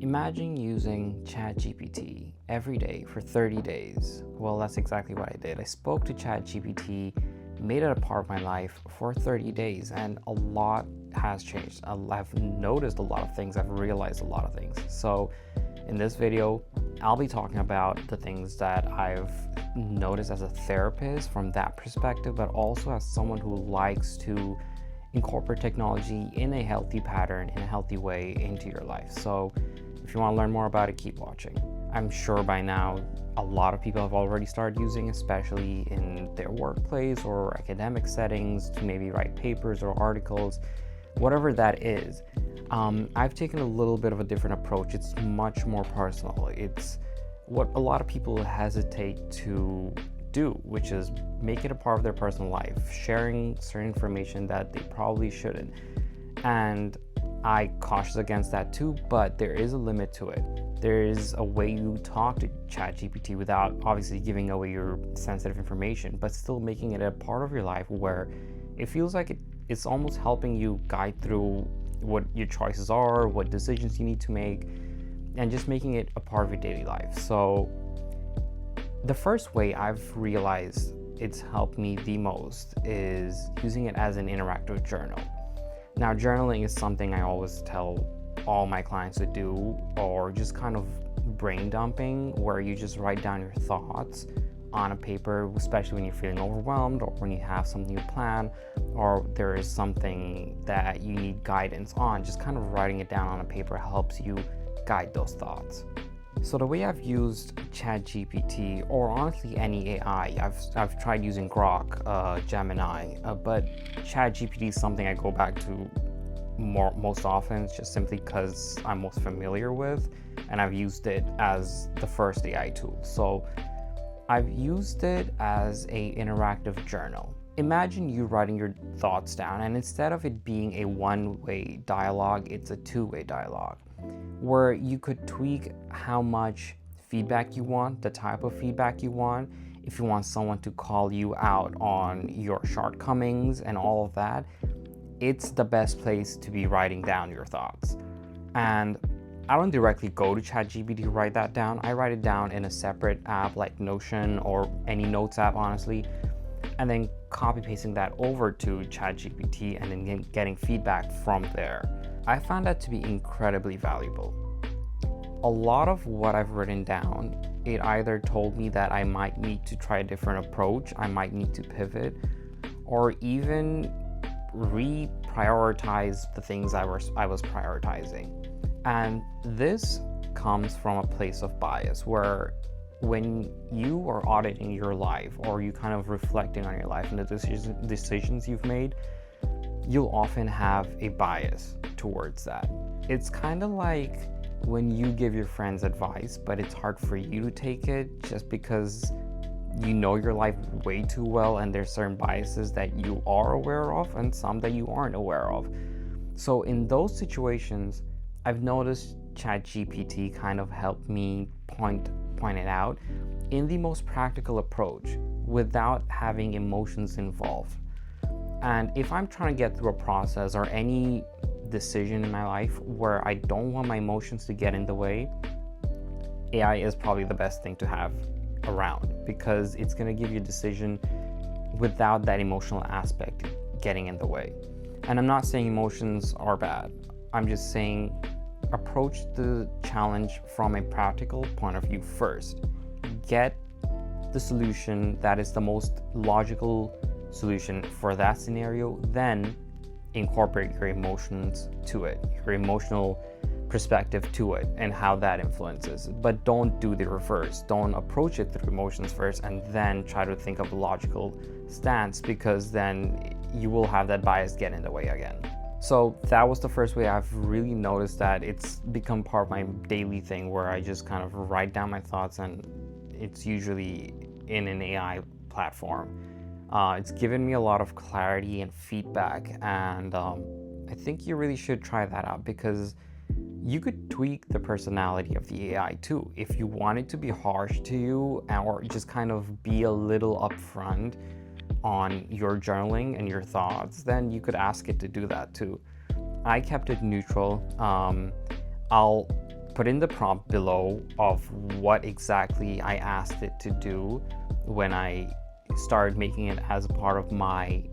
Imagine using ChatGPT every day for 30 days. Well, that's exactly what I did. I spoke to ChatGPT, made it a part of my life for 30 days, and a lot has changed. I've noticed a lot of things, I've realized a lot of things. So, in this video, I'll be talking about the things that I've noticed as a therapist from that perspective, but also as someone who likes to incorporate technology in a healthy pattern, in a healthy way into your life. So if you want to learn more about it, keep watching. I'm sure by now a lot of people have already started using, especially in their workplace or academic settings, to maybe write papers or articles, whatever that is. I've taken a little bit of a different approach. It's much more personal. It's what a lot of people hesitate to do, which is make it a part of their personal life, sharing certain information that they probably shouldn't. And I caution against that too, but there is a limit to it. There is a way you talk to ChatGPT without obviously giving away your sensitive information, but still making it a part of your life where it feels like it's almost helping you guide through what your choices are, what decisions you need to make, and just making it a part of your daily life. So the first way I've realized it's helped me the most is using it as an interactive journal. Now, journaling is something I always tell all my clients to do, or just kind of brain dumping, where you just write down your thoughts on a paper, especially when you're feeling overwhelmed or when you have something you plan or there is something that you need guidance on. Just kind of writing it down on a paper helps you guide those thoughts. So the way I've used ChatGPT, or honestly any AI, I've tried using Grok, Gemini, but ChatGPT is something I go back to most often, just simply because I'm most familiar with, and I've used it as the first AI tool. So I've used it as an interactive journal. Imagine you writing your thoughts down, and instead of it being a one-way dialogue, it's a two-way dialogue, where you could tweak how much feedback you want, the type of feedback you want. If you want someone to call you out on your shortcomings and all of that, it's the best place to be writing down your thoughts. And I don't directly go to ChatGPT to write that down. I write it down in a separate app like Notion or any notes app, honestly, and then copy pasting that over to ChatGPT and then getting feedback from there. I found that to be incredibly valuable. A lot of what I've written down, it either told me that I might need to try a different approach, I might need to pivot, or even reprioritize the things I was prioritizing. And this comes from a place of bias, where when you are auditing your life, or you kind of reflecting on your life and the decisions you've made, you'll often have a bias towards that. It's kind of like when you give your friends advice, but it's hard for you to take it just because you know your life way too well, and there's certain biases that you are aware of and some that you aren't aware of. So in those situations, I've noticed ChatGPT kind of helped me point it out in the most practical approach without having emotions involved. And if I'm trying to get through a process or any decision in my life where I don't want my emotions to get in the way, AI is probably the best thing to have around, because it's going to give you a decision without that emotional aspect getting in the way. And I'm not saying emotions are bad. I'm just saying approach the challenge from a practical point of view first. Get the solution that is the most logical solution for that scenario, then incorporate your emotions to it, your emotional perspective to it, and how that influences. But don't do the reverse. Don't approach it through emotions first and then try to think of a logical stance, because then you will have that bias get in the way again. So that was the first way I've really noticed that it's become part of my daily thing, where I just kind of write down my thoughts, and it's usually in an AI platform. It's given me a lot of clarity and feedback, and I think you really should try that out, because you could tweak the personality of the AI too. If you want it to be harsh to you, or just kind of be a little upfront on your journaling and your thoughts, then you could ask it to do that too. I kept it neutral. I'll put in the prompt below of what exactly I asked it to do when I started making it as a part of my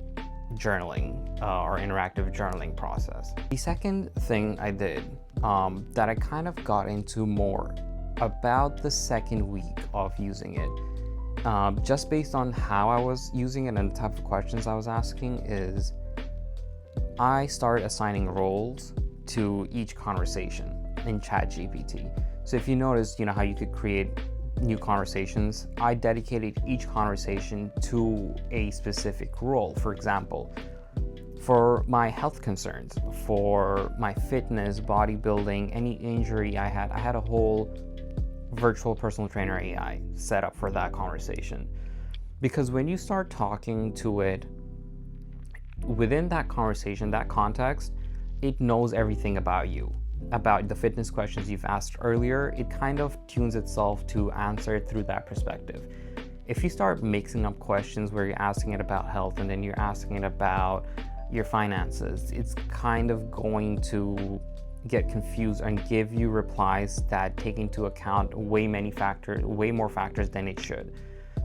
journaling or interactive journaling process. The second thing I did that I kind of got into more about the second week of using it, just based on how I was using it and the type of questions I was asking, is I started assigning roles to each conversation in ChatGPT. So if you notice, how you could create new conversations, I dedicated each conversation to a specific role. For example, for my health concerns, for my fitness, bodybuilding, any injury I had a whole virtual personal trainer AI set up for that conversation. Because when you start talking to it within that conversation, that context, it knows everything about you, about the fitness questions you've asked earlier. It kind of tunes itself to answer it through that perspective. If you start mixing up questions where you're asking it about health and then you're asking it about your finances, it's kind of going to get confused and give you replies that take into account way more factors than it should.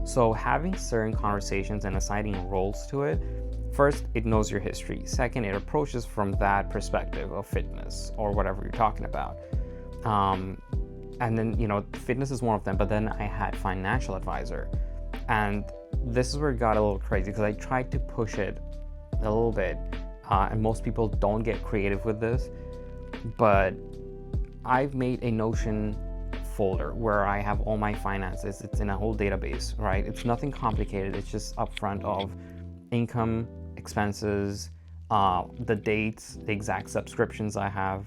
So having certain conversations and assigning roles to it, first, it knows your history. Second, it approaches from that perspective of fitness or whatever you're talking about. And then, fitness is one of them, but then I had financial advisor. And this is where it got a little crazy because I tried to push it a little bit. And most people don't get creative with this, but I've made a Notion folder where I have all my finances. It's in a whole database, right? It's nothing complicated. It's just upfront of income, expenses, the dates, the exact subscriptions I have.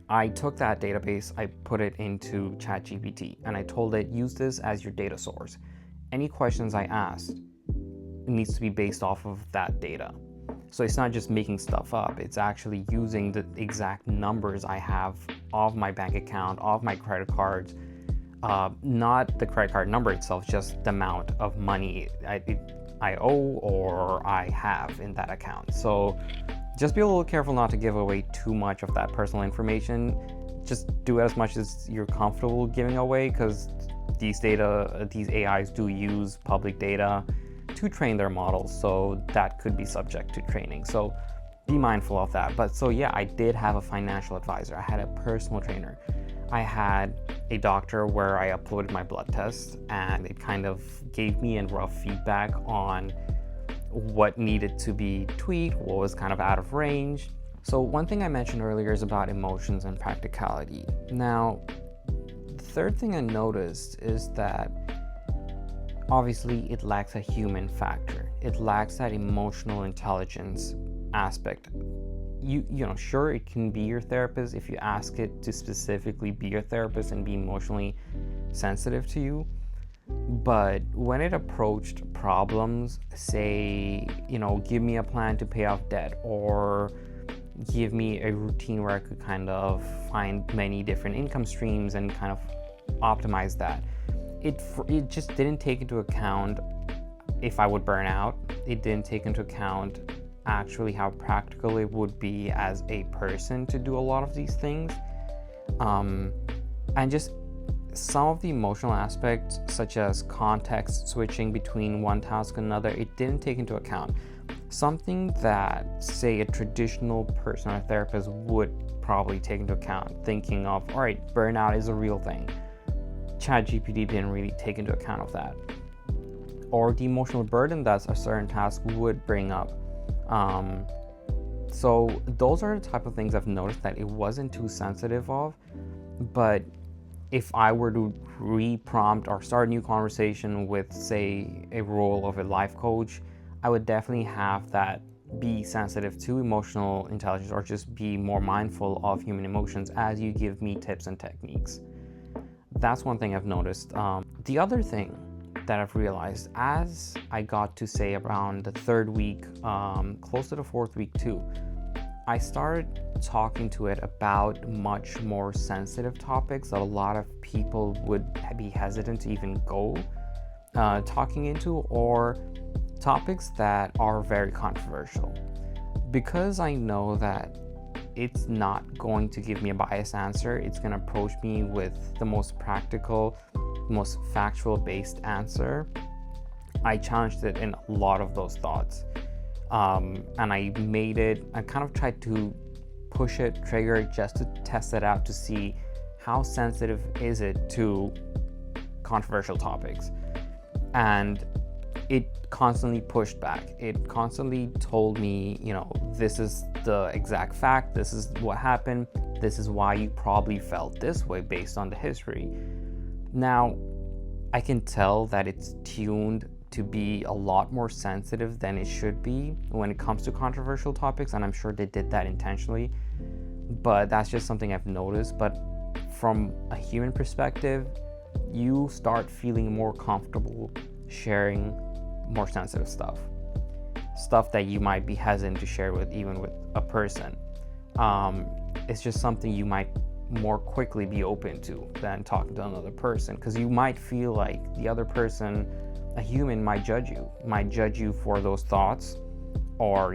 I took that database, I put it into ChatGPT, and I told it, use this as your data source. Any questions I asked, it needs to be based off of that data. So it's not just making stuff up, it's actually using the exact numbers I have of my bank account, of my credit cards, not the credit card number itself, just the amount of money I owe or I have in that account. So just be a little careful not to give away too much of that personal information. Just do as much as you're comfortable giving away, because these AIs do use public data to train their models, so that could be subject to training. So be mindful of that. But so yeah, I did have a financial advisor. I had a personal trainer. I had a doctor where I uploaded my blood test, and it kind of gave me a rough feedback on what needed to be tweaked, what was kind of out of range. So one thing I mentioned earlier is about emotions and practicality. Now, the third thing I noticed is that obviously it lacks a human factor. It lacks that emotional intelligence aspect. Sure, it can be your therapist if you ask it to specifically be your therapist and be emotionally sensitive to you. But when it approached problems, say, give me a plan to pay off debt, or give me a routine where I could kind of find many different income streams and kind of optimize that, it just didn't take into account if I would burn out. It didn't take into account actually how practical it would be as a person to do a lot of these things, and just some of the emotional aspects, such as context switching between one task and another, it didn't take into account. Something that, say, a traditional person or therapist would probably take into account, thinking of, all right, burnout is a real thing. ChatGPT didn't really take into account of that. Or the emotional burden that a certain task would bring up. So those are the type of things I've noticed that it wasn't too sensitive of. But if I were to re-prompt or start a new conversation with, say, a role of a life coach, I would definitely have that be sensitive to emotional intelligence, or just be more mindful of human emotions as you give me tips and techniques. That's one thing I've noticed. The other thing that I've realized as I got to, say, around the third week, close to the fourth week too, I started talking to it about much more sensitive topics that a lot of people would be hesitant to even go talking into, or topics that are very controversial. Because I know that it's not going to give me a biased answer. It's going to approach me with the most practical, most factual based answer. I challenged it in a lot of those thoughts. And I kind of tried to push it, trigger it, just to test it out to see how sensitive is it to controversial topics. And it constantly pushed back. It constantly told me, this is the exact fact, this is what happened, this is why you probably felt this way based on the history. Now, I can tell that it's tuned to be a lot more sensitive than it should be when it comes to controversial topics, and I'm sure they did that intentionally, but that's just something I've noticed. But from a human perspective, you start feeling more comfortable sharing more sensitive stuff that you might be hesitant to share with even with a person. It's just something you might more quickly be open to than talking to another person, because you might feel like the other person, a human, might judge you for those thoughts or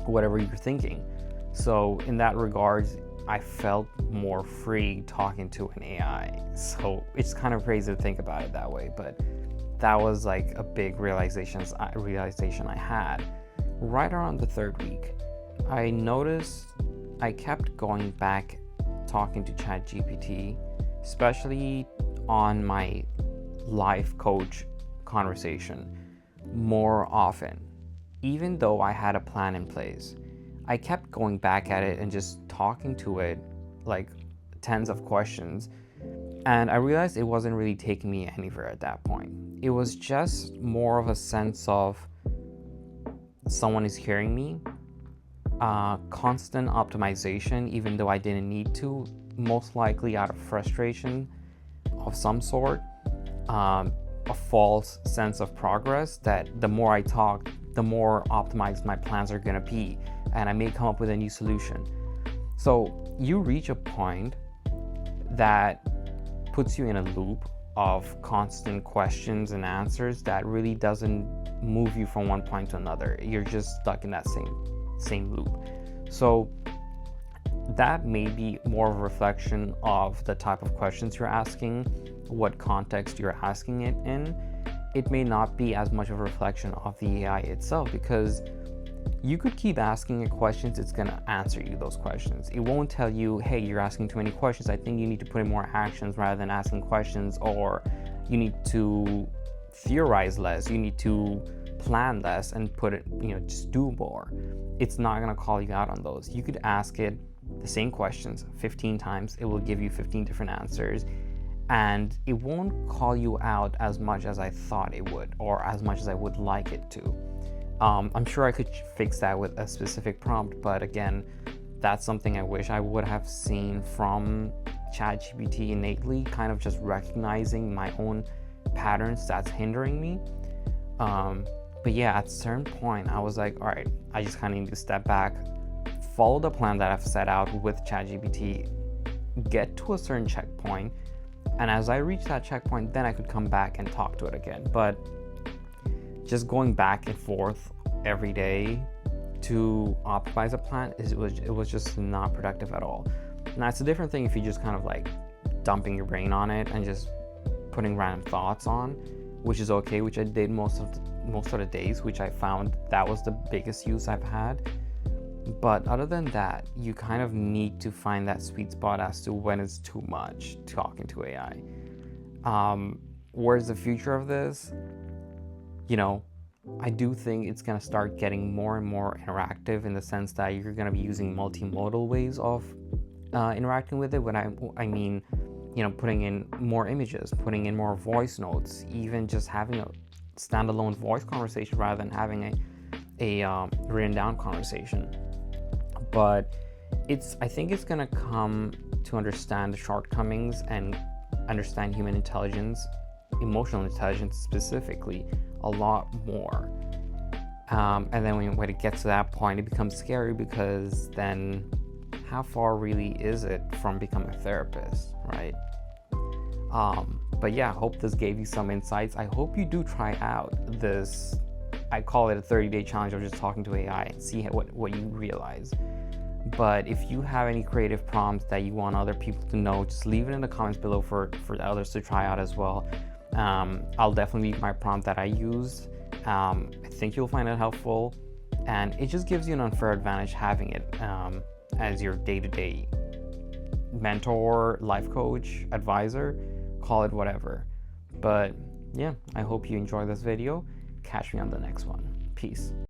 whatever you're thinking. So in that regards, I felt more free talking to an AI. So it's kind of crazy to think about it that way, but that was like a big realization I had. Right around the third week, I noticed I kept going back talking to ChatGPT, especially on my life coach conversation, more often. Even though I had a plan in place, I kept going back at it and just talking to it like tens of questions. And I realized it wasn't really taking me anywhere at that point. It was just more of a sense of someone is hearing me, constant optimization, even though I didn't need to, most likely out of frustration of some sort, a false sense of progress that the more I talk, the more optimized my plans are going to be, and I may come up with a new solution. So you reach a point that puts you in a loop of constant questions and answers that really doesn't move you from one point to another. You're just stuck in that same loop. So that may be more of a reflection of the type of questions you're asking, what context you're asking it in. It may not be as much of a reflection of the AI itself, because you could keep asking it questions, it's going to answer you those questions. It won't tell you, hey, you're asking too many questions, I think you need to put in more actions rather than asking questions, or you need to theorize less, you need to plan less and put it, just do more. It's not going to call you out on those. You could ask it the same questions 15 times, it will give you 15 different answers, and it won't call you out as much as I thought it would, or as much as I would like it to. I'm sure I could fix that with a specific prompt, but again, that's something I wish I would have seen from ChatGPT innately, kind of just recognizing my own patterns that's hindering me. But yeah, at a certain point, I was like, all right, I just kind of need to step back, follow the plan that I've set out with ChatGPT, get to a certain checkpoint, and as I reach that checkpoint, then I could come back and talk to it again. But just going back and forth every day to optimize a plan, it was just not productive at all. Now, it's a different thing if you just kind of like dumping your brain on it and just putting random thoughts on, which is okay, which I did most of the days, which I found that was the biggest use I've had. But other than that, you kind of need to find that sweet spot as to when it's too much talking to AI. Where's the future of this? I do think it's going to start getting more and more interactive, in the sense that you're going to be using multimodal ways of interacting with it. When I mean, putting in more images, putting in more voice notes, even just having a standalone voice conversation rather than having a written down conversation. But I think it's going to come to understand the shortcomings and understand human intelligence, emotional intelligence specifically, a lot more. And then when it gets to that point, it becomes scary, because then how far really is it from becoming a therapist, right? But yeah, I hope this gave you some insights. I hope you do try out this, I call it a 30-day challenge of just talking to AI, and see what you realize. But if you have any creative prompts that you want other people to know, just leave it in the comments below for others to try out as well. I'll definitely leave my prompt that I used. I think you'll find it helpful, and it just gives you an unfair advantage having it as your day-to-day mentor, life coach, advisor, call it whatever. But yeah, I hope you enjoyed this video. Catch me on the next one. Peace.